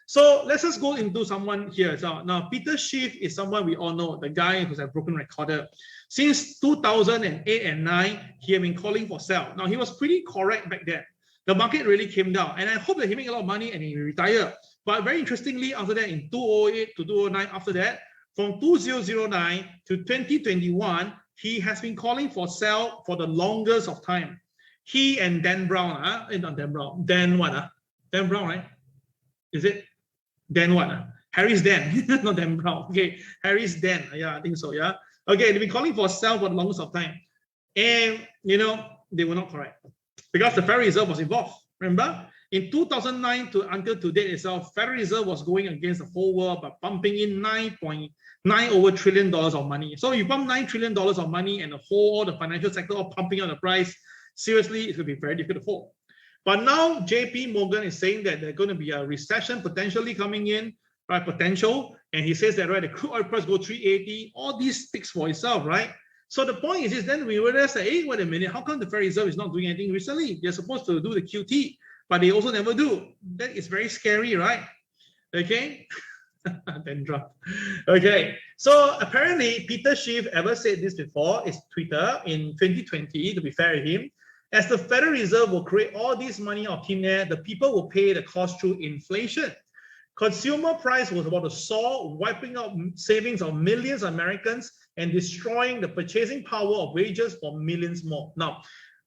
So let's just go into someone here. So now, Peter Schiff is someone we all know, the guy who's a broken recorder. Since 2008 and 9, he had been calling for sell. Now, he was pretty correct back then. The market really came down, and I hope that he made a lot of money and he retired. But very interestingly, after that, in 2008 to 2009, after that, from 2009 to 2021, he has been calling for sell for the longest of time. He and Dan Brown, not Dan Brown, Dan what? Dan Brown, right? Is it? Dan what? Harry's Dan, not Dan Brown. Okay, Harry's Dan. Yeah, I think so. Yeah. Okay, they've been calling for sell for the longest of time. And, you know, they were not correct because the Federal Reserve was involved. Remember? In 2009 until to date itself, Federal Reserve was going against the whole world by pumping in $9.9 trillion of money. So you pump $9 trillion of money and all the financial sector all pumping on the price, seriously, it's going to be very difficult to hold. But now JP Morgan is saying that there's going to be a recession potentially coming in, right? Potential. And he says that, right, the crude oil price go 380. All these speaks for itself, right? So the point is then we realize that, hey, wait a minute, how come the Federal Reserve is not doing anything recently? They're supposed to do the QT, but they also never do. That is very scary, right? Okay. Then drop. Okay. So apparently Peter Schiff ever said this before. It's Twitter in 2020, to be fair to him. As the Federal Reserve will create all this money out of thin air, the people will pay the cost through inflation. Consumer price was about to soar, wiping out savings of millions of Americans and destroying the purchasing power of wages for millions more. Now,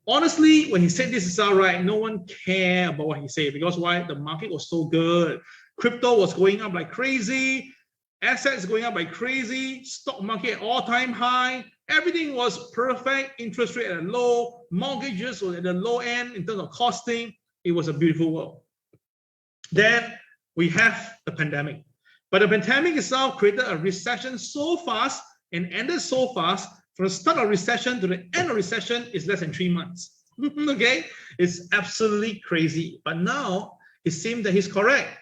honestly, when he said this is all right, no one cared about what he said because why? The market was so good. Crypto was going up like crazy. Assets going up like crazy. Stock market all-time high. Everything was perfect. Interest rate at a low. Mortgages were at the low end in terms of costing. It was a beautiful world. Then we have the pandemic. But the pandemic itself created a recession so fast and ended so fast. From the start of recession to the end of recession is less than 3 months. Okay? It's absolutely crazy. But now it seems that he's correct.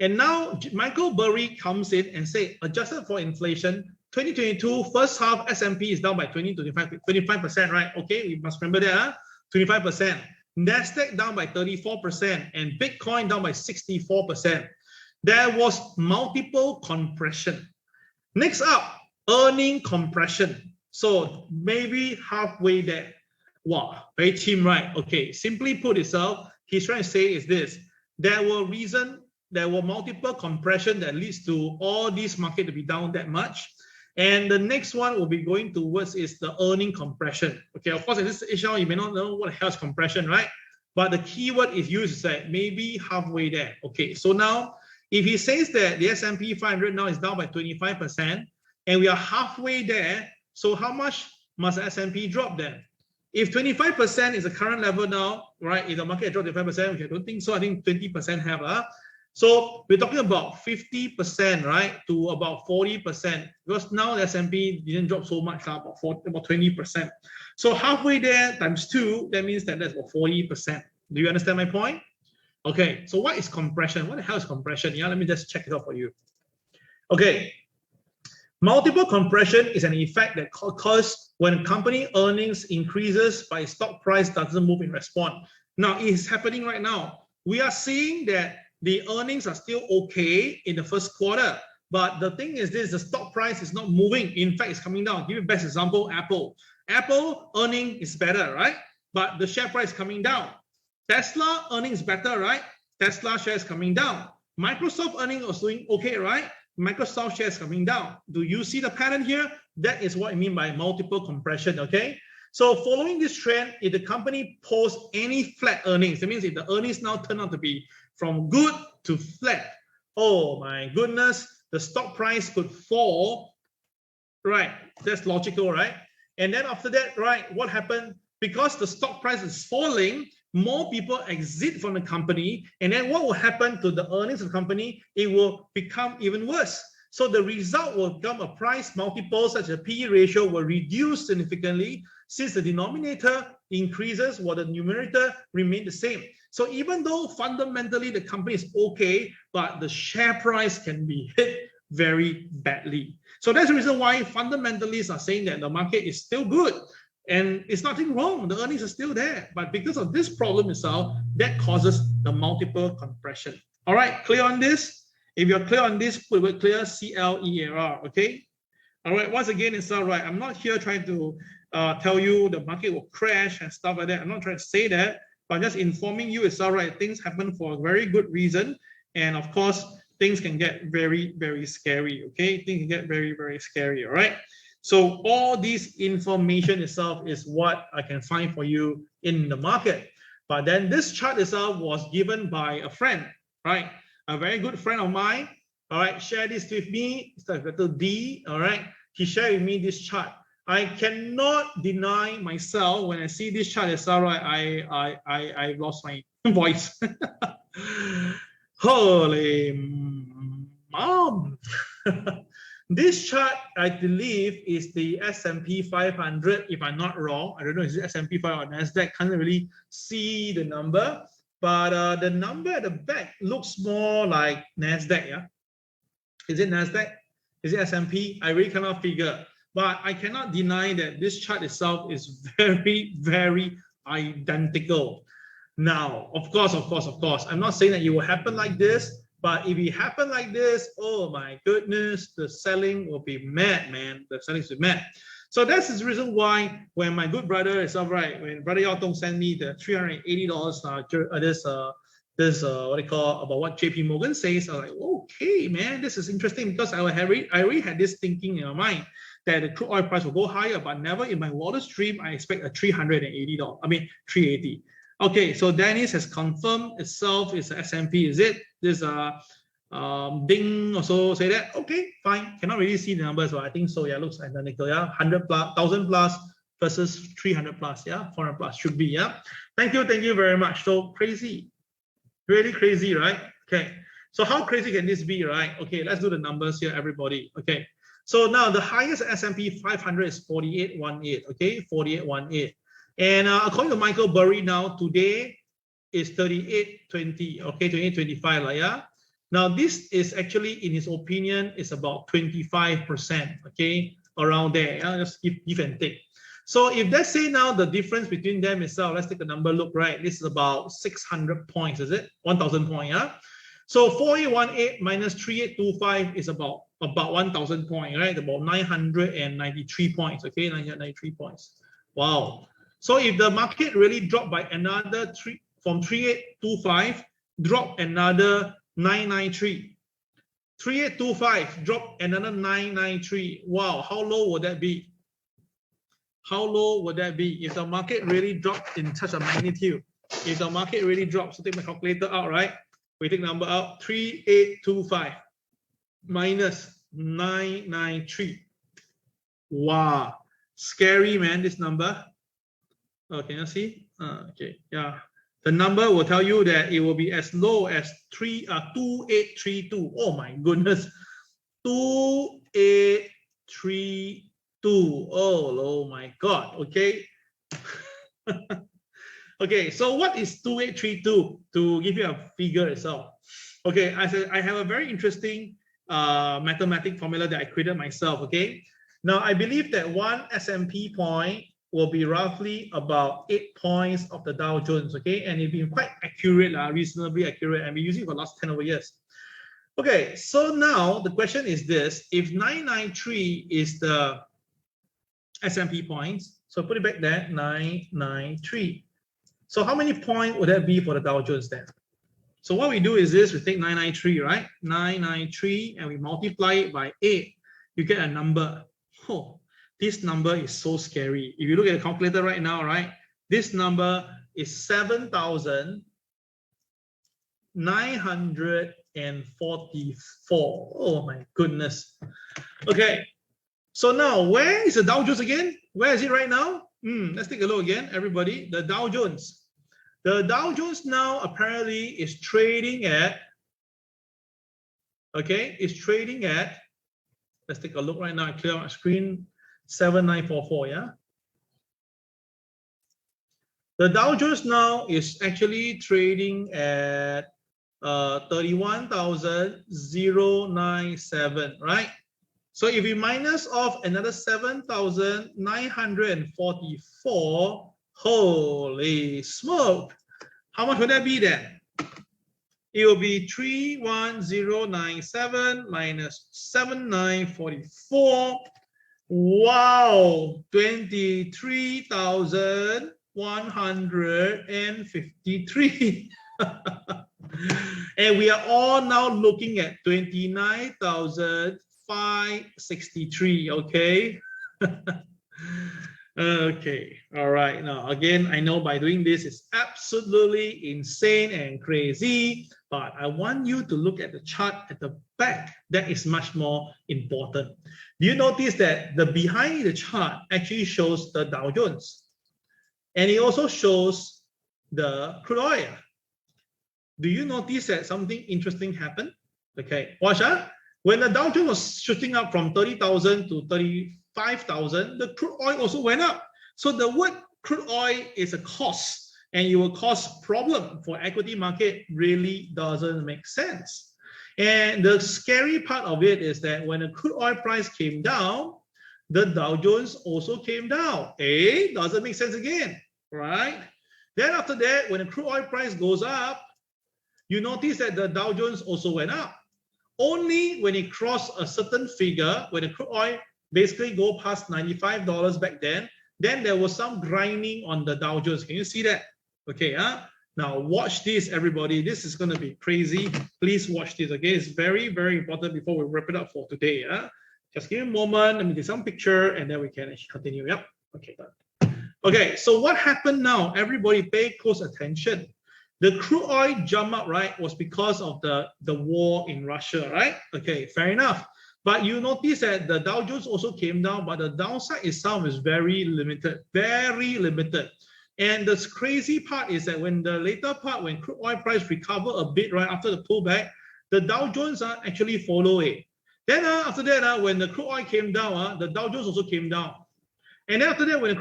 And now Michael Burry comes in and say, adjusted for inflation, 2022 first half S&P is down by 25%, right? Okay, we must remember that, 25%. Nasdaq down by 34% and Bitcoin down by 64%. There was multiple compression. Next up, earning compression. So maybe halfway there. Wow, very team right. Okay, simply put itself, he's trying to say is this. There were multiple compression that leads to all these market to be down that much. And the next one will be going towards is the earning compression. Okay, of course, in this issue, you may not know what the hell is compression, right? But the keyword is used is that maybe halfway there. Okay, so now, if he says that the S&P 500 now is down by 25%, and we are halfway there, so how much must the S&P drop then? If 25% is the current level now, right, if the market dropped 25%, which I don't think so, I think 20% have, so we're talking about 50%, right, to about 40%, because now the S&P didn't drop so much, about 20%. So halfway there times 2, that means that that's about 40%. Do you understand my point? Okay, so what is compression? What the hell is compression? Yeah, let me just check it out for you. Okay, multiple compression is an effect that occurs when company earnings increases but stock price doesn't move in response. Now, it is happening right now. We are seeing that the earnings are still okay in the first quarter, but the thing is this, the stock price is not moving. In fact, it's coming down. I'll give you the best example, Apple. Apple earning is better, right? But the share price is coming down. Tesla earnings better, right? Tesla shares coming down. Microsoft earnings was doing okay, right? Microsoft shares coming down. Do you see the pattern here? That is what I mean by multiple compression, okay? So following this trend, if the company posts any flat earnings, that means if the earnings now turn out to be from good to flat, oh my goodness, the stock price could fall, right? That's logical, right? And then after that, right, what happened? Because the stock price is falling, more people exit from the company, and then what will happen to the earnings of the company? It will become even worse. So the result will become a price multiple such as PE ratio will reduce significantly since the denominator increases while the numerator remains the same. So even though fundamentally the company is okay, but the share price can be hit very badly. So that's the reason why fundamentalists are saying that the market is still good. And it's nothing wrong, the earnings are still there. But because of this problem itself, that causes the multiple compression. All right, clear on this? If you're clear on this, put it clear, CLEAR, okay? All right, once again, it's all right. I'm not here trying to tell you the market will crash and stuff like that. I'm not trying to say that, but just informing you it's all right. Things happen for a very good reason. And of course, things can get very, very scary, okay? Things can get very, very scary, all right? So all this information itself is what I can find for you in the market. But then this chart itself was given by a friend, right? A very good friend of mine, all right, shared this with me. It's like letter D, all right? He shared with me this chart. I cannot deny myself when I see this chart itself, right? I lost my voice. Holy mom. This chart, I believe, is the S&P 500, if I'm not wrong. I don't know, is it S&P 500 or NASDAQ? Can't really see the number, but the number at the back looks more like NASDAQ, yeah? Is it NASDAQ? Is it S&P? I really cannot figure. But I cannot deny that this chart itself is very, very identical. Now, of course, I'm not saying that it will happen like this, but if it happen like this, oh my goodness, the selling will be mad, man. The selling will be mad. So that's the reason why when my good brother is right, when Brother Yao Dong sent me the $380 this what they call about what JP Morgan says, I was like, okay, man, this is interesting, because I already had this thinking in my mind that the crude oil price will go higher, but never in my wildest dream I expect a $380. I mean 380. Okay, so Dennis has confirmed itself is S&P, is it? This Ding also say that. Okay, fine. Cannot really see the numbers, but I think so. Yeah, looks identical. Yeah, 100 plus, 1000 plus versus 300 plus. Yeah, 400 plus should be. Yeah. Thank you very much. So crazy, really crazy, right? Okay. So how crazy can this be, right? Okay, let's do the numbers here, everybody. Okay. So now the highest S&P 500 is 4818. Okay, 4818. And according to Michael Burry, now today is 3820. Okay, 2825, yeah. Now this is actually, in his opinion, is about 25%. Okay, around there. Yeah? Just give and take. So if let's say now the difference between them itself, let's take the number look, right? This is about 600 points, is it? 1,000 points, yeah. So 4818 minus 3825 is about 1,000 points, right? About 993 points. Okay, 993 points. Wow. So if the market really dropped by another from 3825, drop another 993. 3825, drop another 993. Wow, how low would that be? How low would that be if the market really dropped in such a magnitude? If the market really drops, so take my calculator out, right? We take number out, 3825 minus 993. Wow, scary, man, this number. Oh, can you see? Okay, yeah. The number will tell you that it will be as low as 2832. Oh my goodness, 2832. Oh my God. Okay. Okay, so what is 2832? To give you a figure itself. Okay, I have a very interesting mathematic formula that I created myself. Okay, now I believe that one S&P point will be roughly about 8 points of the Dow Jones, okay? And it's been quite accurate, reasonably accurate, and we're using it for the last 10 over years. Okay, so now the question is this: if 993 is the S&P points, so put it back there, 993. So how many points would that be for the Dow Jones then? So what we do is this: we take 993, right? 993, and we multiply it by 8. You get a number. Oh. This number is so scary. If you look at the calculator right now, right, this number is 7,944. Oh my goodness. Okay, so now where is the Dow Jones again? Where is it right now? Let's take a look again, everybody. The Dow Jones. The Dow Jones now apparently is trading at, okay, is trading at, let's take a look right now. I clear my screen. 7944, yeah. The Dow Jones now is actually trading at 31,097, right? So if we minus off another 7,944, holy smoke, how much would that be then? It will be 31097 minus 7944. Wow, 23,153. And we are all now looking at 29,563, okay? Okay, all right. Now, again, I know by doing this it's absolutely insane and crazy, but I want you to look at the chart at the back. That is much more important. Do you notice that the behind the chart actually shows the Dow Jones, and it also shows the crude oil? Do you notice that something interesting happened? Okay, watch out. When the Dow Jones was shooting up from 30,000 to 35,000, the crude oil also went up. So the word crude oil is a cost, and it will cause problem for equity market. Really doesn't make sense. And the scary part of it is that when the crude oil price came down, the Dow Jones also came down. Doesn't make sense again, right? Then after that, when the crude oil price goes up, you notice that the Dow Jones also went up. Only when it crossed a certain figure, when the crude oil basically go past $95 back then there was some grinding on the Dow Jones. Can you see that? Okay, now watch this, everybody. This is going to be crazy. Please watch this, okay? It's very, very important before we wrap it up for today. Just give me a moment. Let me take some picture, and then we can actually continue. Yep. Okay, done. Okay, so what happened now? Everybody pay close attention. The crude oil jump up, right, was because of the war in Russia, right? Okay, fair enough. But you notice that the Dow Jones also came down, but the downside itself is very limited, very limited. And the crazy part is that when the later part, when crude oil price recover a bit, right, after the pullback, the Dow Jones actually follow it. Then after that, when the crude oil came down, the Dow Jones also came down. And then after that, when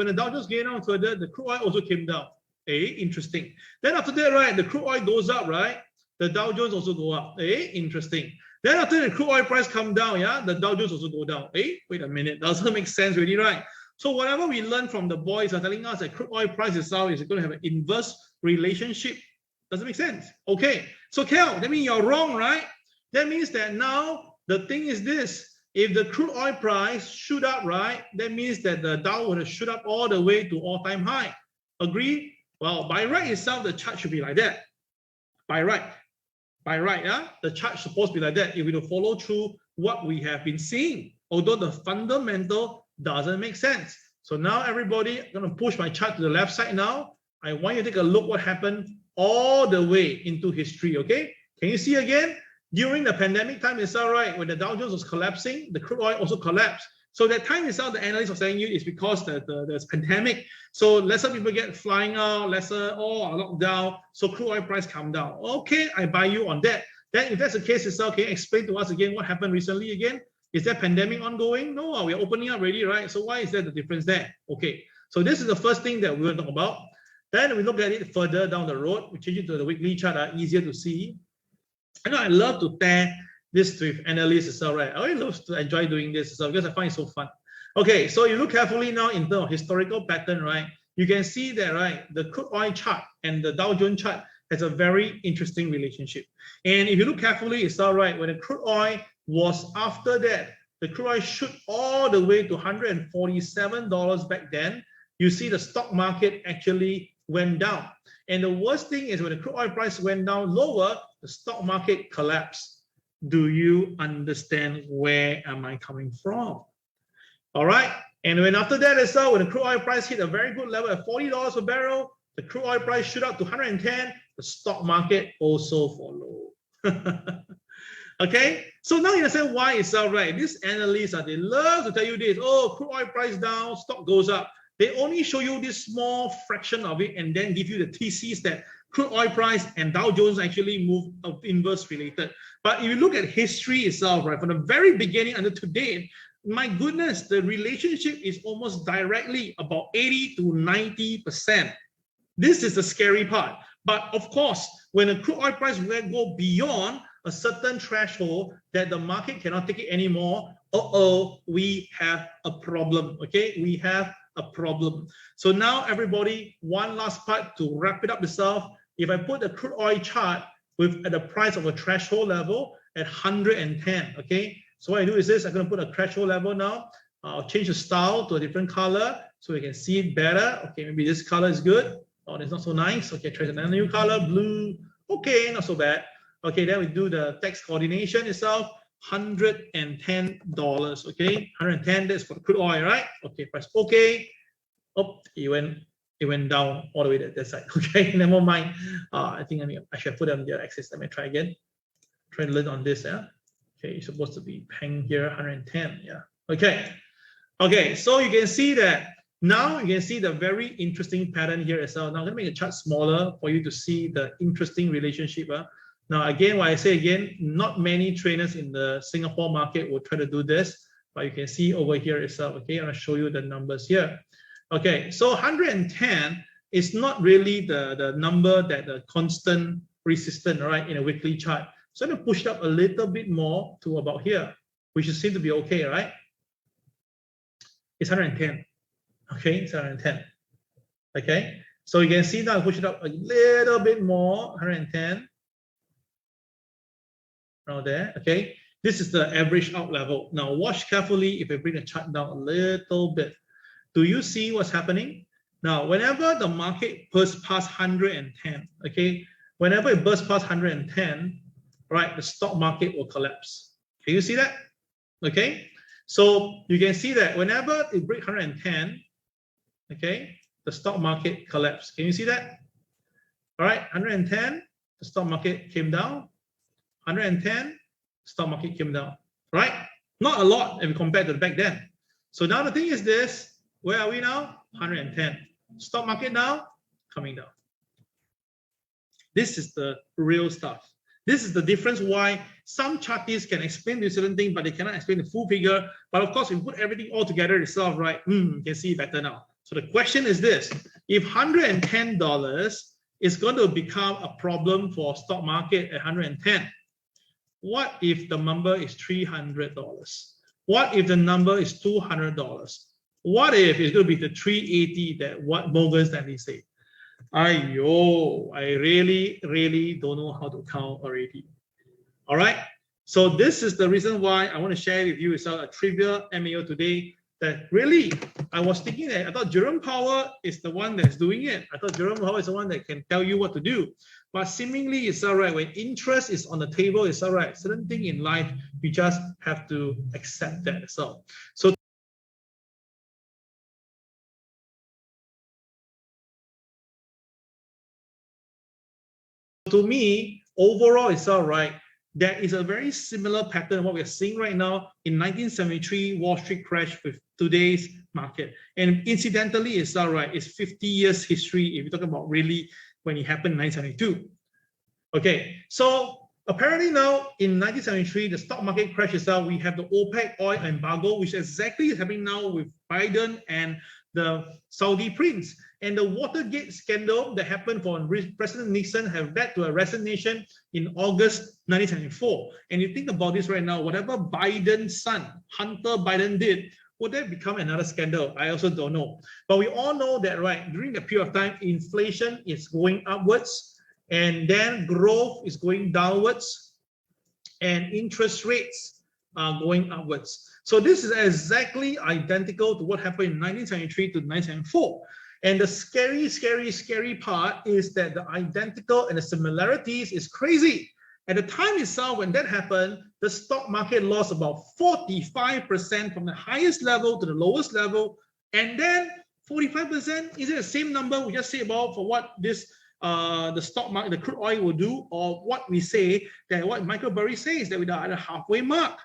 the Dow Jones came down further, the crude oil also came down. Interesting. Then after that, right, the crude oil goes up, right? The Dow Jones also go up. Interesting. Then after the crude oil price come down, the Dow Jones also go down. Wait a minute, doesn't make sense really, right? So whatever we learn from the boys are telling us that crude oil price itself is going to have an inverse relationship. Doesn't make sense. Okay, so Kel, that means you're wrong, right? That means that now the thing is this: if the crude oil price shoot up, right, that means that the Dow will shoot up all the way to all-time high. Agree? Well, by right itself, the chart should be like that. By right, the chart is supposed to be like that if we don't follow through what we have been seeing, although the fundamental doesn't make sense. So now everybody, I'm going to push my chart to the left side now. I want you to take a look what happened all the way into history, okay? Can you see again? During the pandemic time itself, right, when the Dow Jones was collapsing, the crude oil also collapsed. So that time itself, the analysts are saying it's because there's pandemic. So lesser people get flying out, lesser are locked down. So crude oil price come down. Okay, I buy you on that. Then if that's the case itself, can you explain to us again what happened recently again? Is there pandemic ongoing? No, we're opening up already, right? So why is there the difference there? Okay, so this is the first thing that we're going to talk about. Then we look at it further down the road. We change it to the weekly chart, easier to see. I know I love to tear this with analysts itself, right? I always love to enjoy doing this itself because I find it so fun. Okay, so you look carefully now in terms of historical pattern, right? You can see that, right, the crude oil chart and the Dow Jones chart has a very interesting relationship. And if you look carefully, it's all right. When the crude oil was after that, the crude oil shoot all the way to $147 back then. You see the stock market actually went down. And the worst thing is when the crude oil price went down lower, the stock market collapsed. Do you understand where am I coming from? All right. And when after that as well, when the crude oil price hit a very good level at $40 per barrel, the crude oil price shoot up to 110, the stock market also followed. Okay. So now you understand why it's all right. These analysts, they love to tell you this. Oh, crude oil price down, stock goes up. They only show you this small fraction of it and then give you the thesis that crude oil price and Dow Jones actually move inverse related. But if you look at history itself, right, from the very beginning until today, my goodness, the relationship is almost directly about 80 to 90%. This is the scary part. But of course, when the crude oil price will go beyond a certain threshold that the market cannot take it anymore, we have a problem, okay? We have a problem. So now everybody, one last part to wrap it up itself. If I put the crude oil chart at the price of a threshold level at 110, okay? So what I do is this, I'm going to put a threshold level now. I'll change the style to a different color so we can see it better. Okay, maybe this color is good. Oh, it's not so nice. Okay, try another new color, blue. Okay, not so bad. Okay, then we do the text coordination itself. $110. Okay, 110. That's for the crude oil, right? Okay, press OK. Oh, it went down all the way to that side. Okay, never mind. I think I should put it on the axis. Let me try again. Try to learn on this. Yeah. Okay, it's supposed to be hang here 110. Yeah. Okay. Okay, so you can see that now you can see the very interesting pattern here as well. Now I'm going to make a chart smaller for you to see the interesting relationship. Now again, what I say again, not many traders in the Singapore market will try to do this, but you can see over here itself. Okay, I'm going to show you the numbers here. Okay, so 110 is not really the number that the constant resistance, right, in a weekly chart. So I'm going to push it up a little bit more to about here, which seems to be okay, right? It's 110. Okay, it's 110. Okay, so you can see now I push it up a little bit more, 110. Around there. Okay, this is the average out level. Now watch carefully if I bring the chart down a little bit. Do you see what's happening? Now, whenever the market bursts past 110, okay, whenever it bursts past 110, right, the stock market will collapse. Can you see that? Okay. So you can see that whenever it breaks 110, okay, the stock market collapsed. Can you see that? All right, 110, the stock market came down. 110, stock market came down. Right? Not a lot if you compare to back then. So now the thing is this, where are we now? 110. Stock market now coming down. This is the real stuff. This is the difference why some chartists can explain this certain thing, but they cannot explain the full figure. But of course, if you put everything all together itself, right, you can see better now. So the question is this: if $110 is going to become a problem for stock market at 110, what if the number is $300? What if the number is $200? What if it's going to be the 380 that what Morgan Stanley said? Ayo, I really don't know how to count already. All right. So this is the reason why I want to share with you a trivia MAO today. That really, I was thinking that I thought Jerome Powell is the one that's doing it. I thought Jerome Powell is the one that can tell you what to do. But seemingly it's all right. When interest is on the table, it's all right. Certain thing in life, you just have to accept that. So to me, overall, it's all right. There is a very similar pattern what we're seeing right now in 1973 Wall Street crash with today's market. And incidentally, it's all right. It's 50 years history if you talk about really when it happened in 1972. Okay, so apparently now in 1973, the stock market crash itself, we have the OPEC oil embargo, which exactly is happening now with Biden and the Saudi prince. And the Watergate scandal that happened for President Nixon have led to a resignation in August 1974. And you think about this right now, whatever Biden's son, Hunter Biden did, would that become another scandal? I also don't know. But we all know that, right, during the period of time, inflation is going upwards, and then growth is going downwards, and interest rates are going upwards. So this is exactly identical to what happened in 1973 to 1974. And the scary part is that the identical and the similarities is crazy. At the time itself, when that happened, the stock market lost about 45% from the highest level to the lowest level. And then 45%, is it the same number we just say about for what this the stock market, the crude oil will do, or what we say that what Michael Burry says that we are at a halfway mark.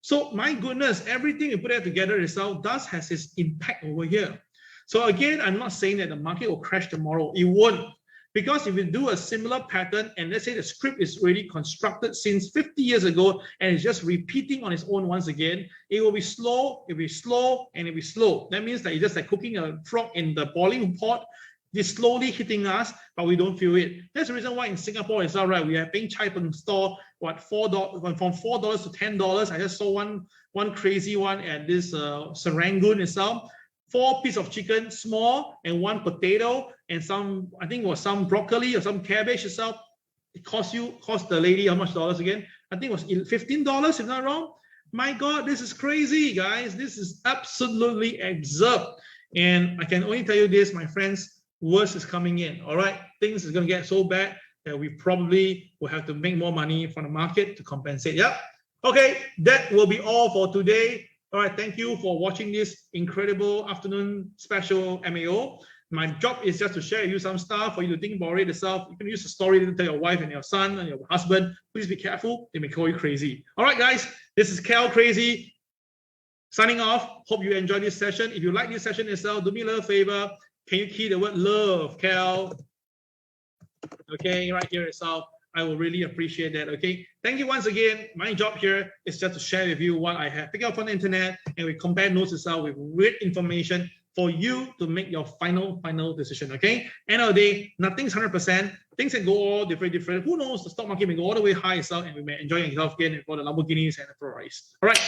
So my goodness, everything we put that together itself does has its impact over here. So again, I'm not saying that the market will crash tomorrow. It won't. Because if you do a similar pattern, and let's say the script is really constructed since 50 years ago, and it's just repeating on its own once again, it will be slow, it will be slow, and it will be slow. That means that it's just like cooking a frog in the boiling pot. It's slowly hitting us, but we don't feel it. That's the reason why in Singapore it's all right. We are paying chai per store, what, $4, from $4 to $10. I just saw one crazy one at this Serangoon itself. 4 pieces of chicken, small, and 1 potato, and some, I think it was some broccoli or some cabbage itself. It cost the lady how much dollars again? I think it was $15, if not wrong. My God, this is crazy, guys. This is absolutely absurd. And I can only tell you this, my friends, worse is coming in, all right? Things is going to get so bad that we probably will have to make more money from the market to compensate. Yep. Okay, that will be all for today. All right, thank you for watching this incredible afternoon special MAO. My job is just to share with you some stuff for you to think about it yourself. You can use the story to tell your wife and your son and your husband. Please be careful. They may call you crazy. All right, guys, this is Cal Crazy signing off. Hope you enjoyed this session. If you like this session yourself, do me a little favor. Can you key the word love, Cal? Okay, right here yourself. I will really appreciate that. Okay, thank you once again. My job here is just to share with you what I have picked up on the internet, and we compare notes itself with real information for you to make your final decision. Okay, end of the day, nothing's 100%. Things can go all different. Who knows? The stock market may go all the way high itself, and we may enjoy ourselves again for the Lamborghinis and the Ferraris. All right.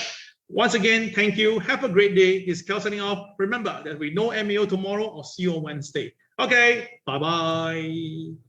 Once again, thank you. Have a great day. This is Kel signing off. Remember that we know MAO tomorrow. I'll see you on Wednesday. Okay. Bye bye.